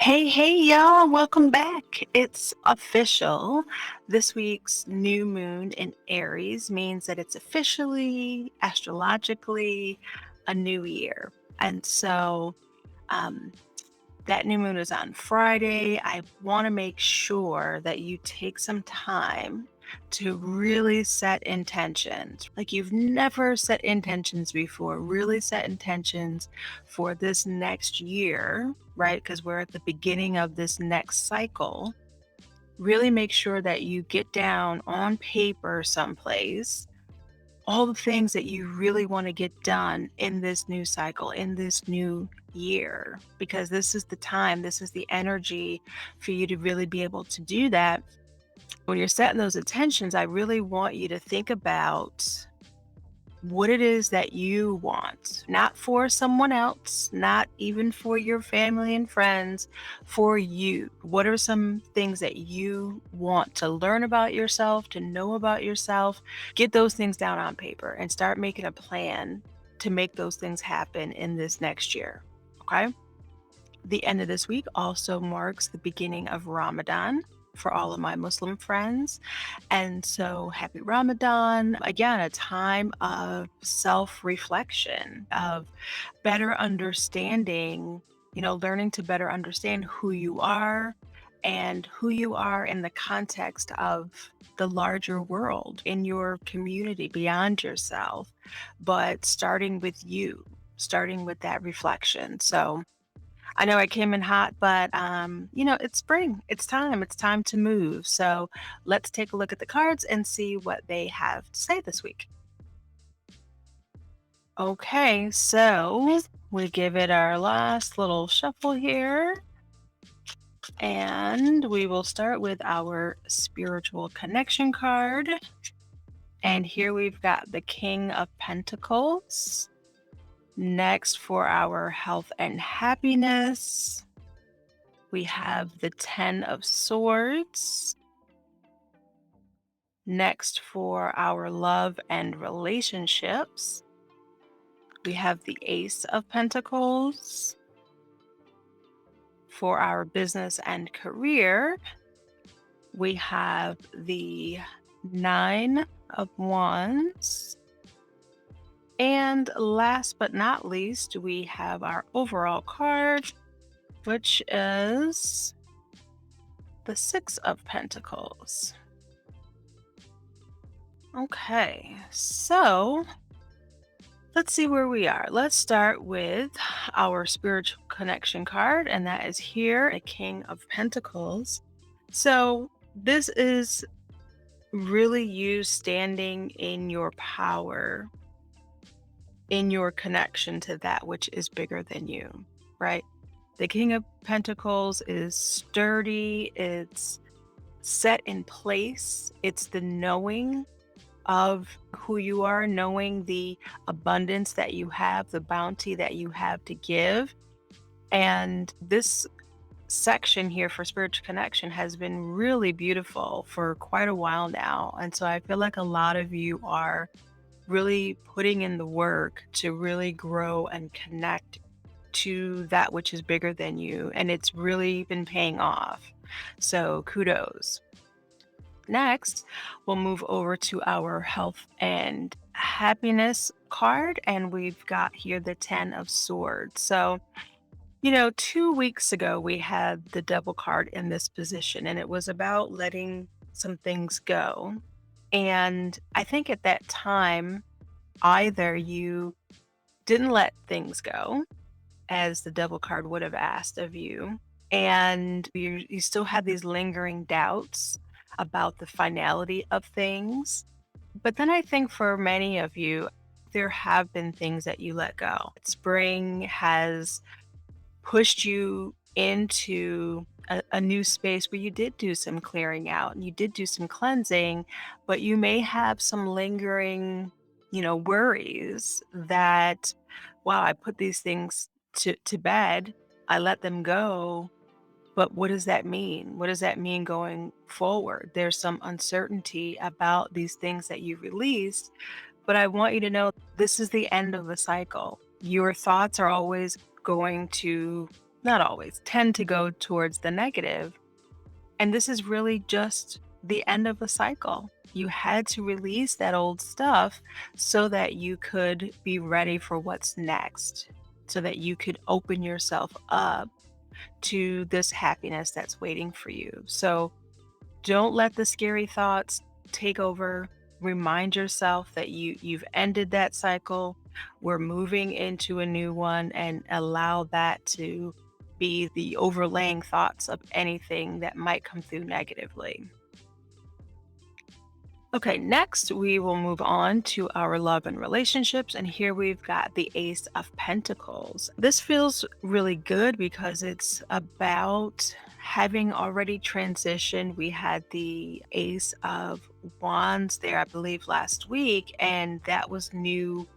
Hey, y'all, welcome back. It's official. This week's new moon in Aries means that it's officially, astrologically, a new year. And so, um, that new moon is on Friday. I want to make sure that you take some time to really set intentions. Like you've never set intentions before, really set intentions for this next year, right? Because we're at the beginning of this next cycle. Really make sure that you get down on paper someplace all the things that you really want to get done in this new cycle, in this new year, because this is the time, this is the energy for you to really be able to do that. When you're setting those intentions, I really want you to think about what it is that you want, not for someone else, not even for your family and friends, for you. What are some things that you want to learn about yourself, to know about yourself? Get those things down on paper and start making a plan to make those things happen in this next year. Okay. The end of this week also marks the beginning of Ramadan for all of my Muslim friends. And so, happy Ramadan. Again, a time of self reflection, of better understanding, learning to better understand who you are and who you are in the context of the larger world, in your community, beyond yourself, but starting with you, starting with that reflection. So, I know I came in hot, but it's spring. It's time. It's time to move. So let's take a look at the cards and see what they have to say this week. Okay, so we give it our last little shuffle here. And we will start with our spiritual connection card. And here we've got the King of Pentacles. Next, for our health and happiness, we have the 10 of Swords. Next, for our love and relationships, we have the Ace of Pentacles. For our business and career, we have the 9 of Wands. And last but not least, we have our overall card, which is the 6 of Pentacles. Okay, so let's see where we are. Let's start with our spiritual connection card, and that is here, a King of Pentacles. So this is really you standing in your power, in your connection to that which is bigger than you, right? The King of Pentacles is sturdy, it's set in place, it's the knowing of who you are, knowing the abundance that you have, the bounty that you have to give. And this section here for spiritual connection has been really beautiful for quite a while now. And so I feel like a lot of you are really putting in the work to really grow and connect to that which is bigger than you. And it's really been paying off. So kudos. Next, we'll move over to our health and happiness card, and we've got here the 10 of Swords. So, 2 weeks ago, we had the Devil card in this position, and it was about letting some things go. And I think at that time, either you didn't let things go, as the Devil card would have asked of you, and you still had these lingering doubts about the finality of things. But then I think for many of you, there have been things that you let go. Spring has pushed you into a new space where you did do some clearing out and you did do some cleansing, but you may have some lingering, worries that, wow, I put these things to bed, I let them go. But what does that mean? What does that mean going forward? There's some uncertainty about these things that you released, but I want you to know this is the end of the cycle. Your thoughts are always going to not always, tend to go towards the negative. And this is really just the end of a cycle. You had to release that old stuff so that you could be ready for what's next, so that you could open yourself up to this happiness that's waiting for you. So don't let the scary thoughts take over. Remind yourself that you've ended that cycle. We're moving into a new one, and allow that to be the overlaying thoughts of anything that might come through negatively. Okay, next we will move on to our love and relationships. And here we've got the Ace of Pentacles. This feels really good because it's about having already transitioned. We had the Ace of Wands there, I believe, last week, and that was new,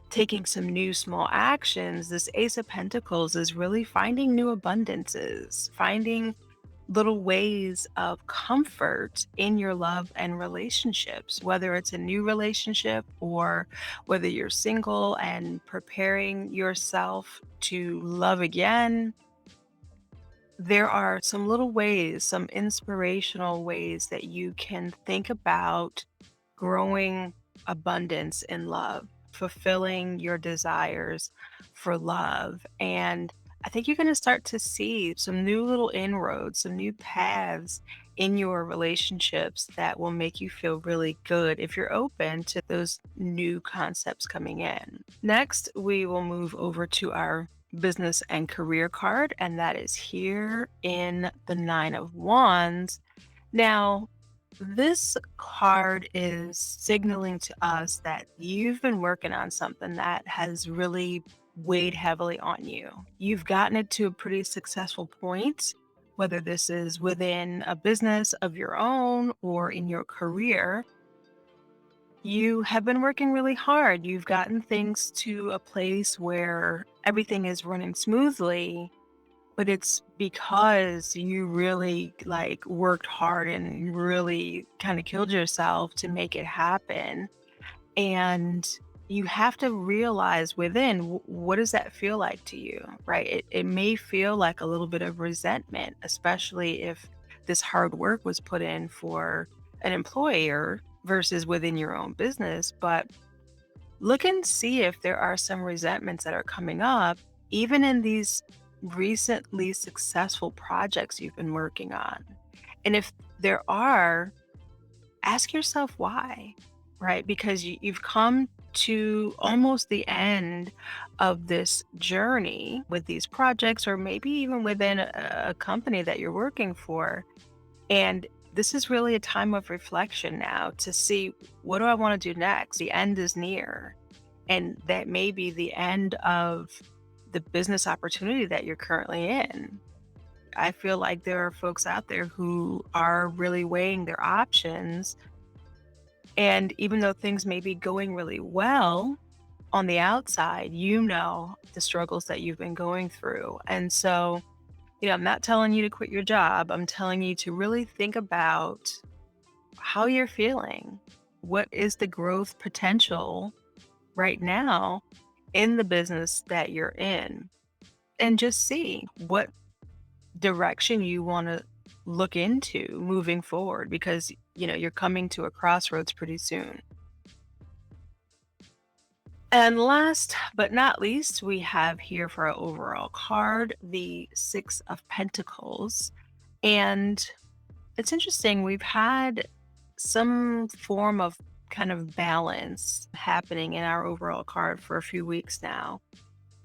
taking some new small actions. This Ace of Pentacles is really finding new abundances, finding little ways of comfort in your love and relationships, whether it's a new relationship or whether you're single and preparing yourself to love again. There are some little ways, some inspirational ways that you can think about growing abundance in love, fulfilling your desires for love. And I think you're going to start to see some new little inroads, some new paths in your relationships that will make you feel really good if you're open to those new concepts coming in. Next, we will move over to our business and career card, and that is here in the Nine of Wands. Now, this card is signaling to us that you've been working on something that has really weighed heavily on you. You've gotten it to a pretty successful point, whether this is within a business of your own or in your career. You have been working really hard. You've gotten things to a place where everything is running smoothly, but it's because you really, like, worked hard and really kinda killed yourself to make it happen. And you have to realize within, what does that feel like to you, right? It may feel like a little bit of resentment, especially if this hard work was put in for an employer versus within your own business. But look and see if there are some resentments that are coming up, even in these recently successful projects you've been working on. And if there are, ask yourself why, right? Because you've come to almost the end of this journey with these projects, or maybe even within a company that you're working for. And this is really a time of reflection now to see, what do I want to do next? The end is near. And that may be the end of the business opportunity that you're currently in. I feel like there are folks out there who are really weighing their options. And even though things may be going really well on the outside, you know the struggles that you've been going through. And so, I'm not telling you to quit your job. I'm telling you to really think about how you're feeling. What is the growth potential right now in the business that you're in? And just see what direction you want to look into moving forward, because you're coming to a crossroads pretty soon. And last but not least, we have here for our overall card the Six of Pentacles. And it's interesting, we've had some form of kind of balance happening in our overall card for a few weeks now.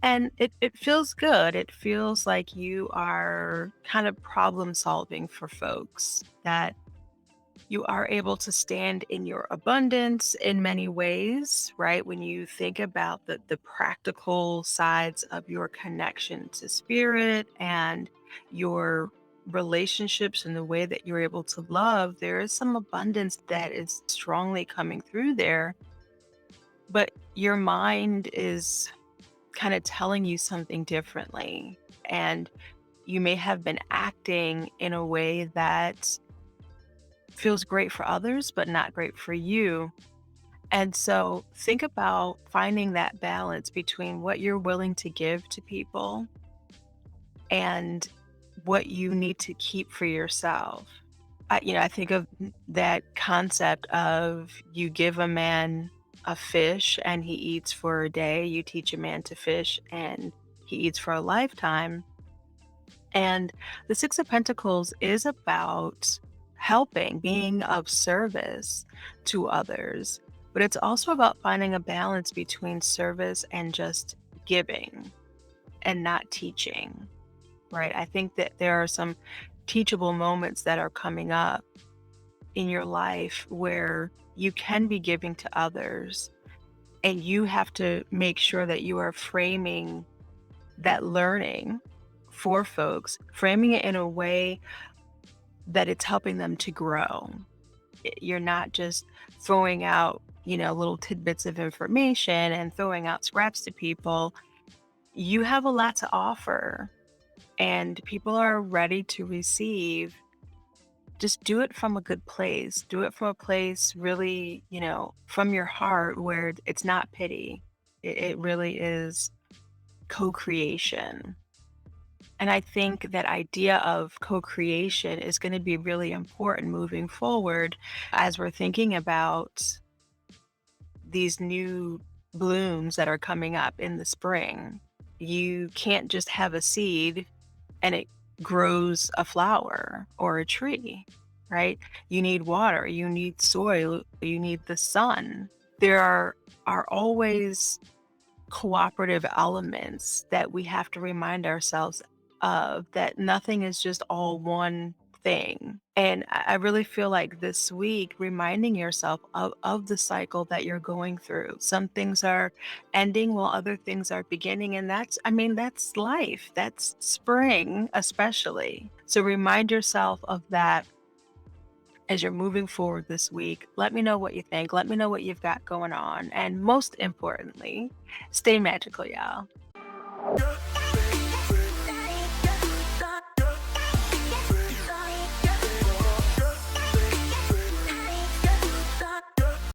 And it feels good. It feels like you are kind of problem solving for folks, that you are able to stand in your abundance in many ways, right? When you think about the practical sides of your connection to spirit and your relationships and the way that you're able to love, there is some abundance that is strongly coming through there. But your mind is kind of telling you something differently. And you may have been acting in a way that feels great for others, but not great for you. And so think about finding that balance between what you're willing to give to people and what you need to keep for yourself. I think of that concept of you give a man a fish and he eats for a day, you teach a man to fish and he eats for a lifetime. And the Six of Pentacles is about helping, being of service to others, but it's also about finding a balance between service and just giving and not teaching, right? I think that there are some teachable moments that are coming up in your life where you can be giving to others, and you have to make sure that you are framing that learning for folks, framing it in a way that it's helping them to grow. You're not just throwing out, little tidbits of information and throwing out scraps to people. You have a lot to offer, and people are ready to receive. Just do it from a good place. Do it from a place really, from your heart, where it's not pity. It really is co-creation. And I think that idea of co-creation is going to be really important moving forward as we're thinking about these new blooms that are coming up in the spring. You can't just have a seed and it grows a flower or a tree, right? You need water, you need soil, you need the sun. There are always cooperative elements that we have to remind ourselves of, that nothing is just all one thing. And I really feel like this week, reminding yourself of the cycle that you're going through. Some things are ending while other things are beginning. And that's life. That's spring, especially. So remind yourself of that as you're moving forward this week. Let me know what you think. Let me know what you've got going on. And most importantly, stay magical, y'all.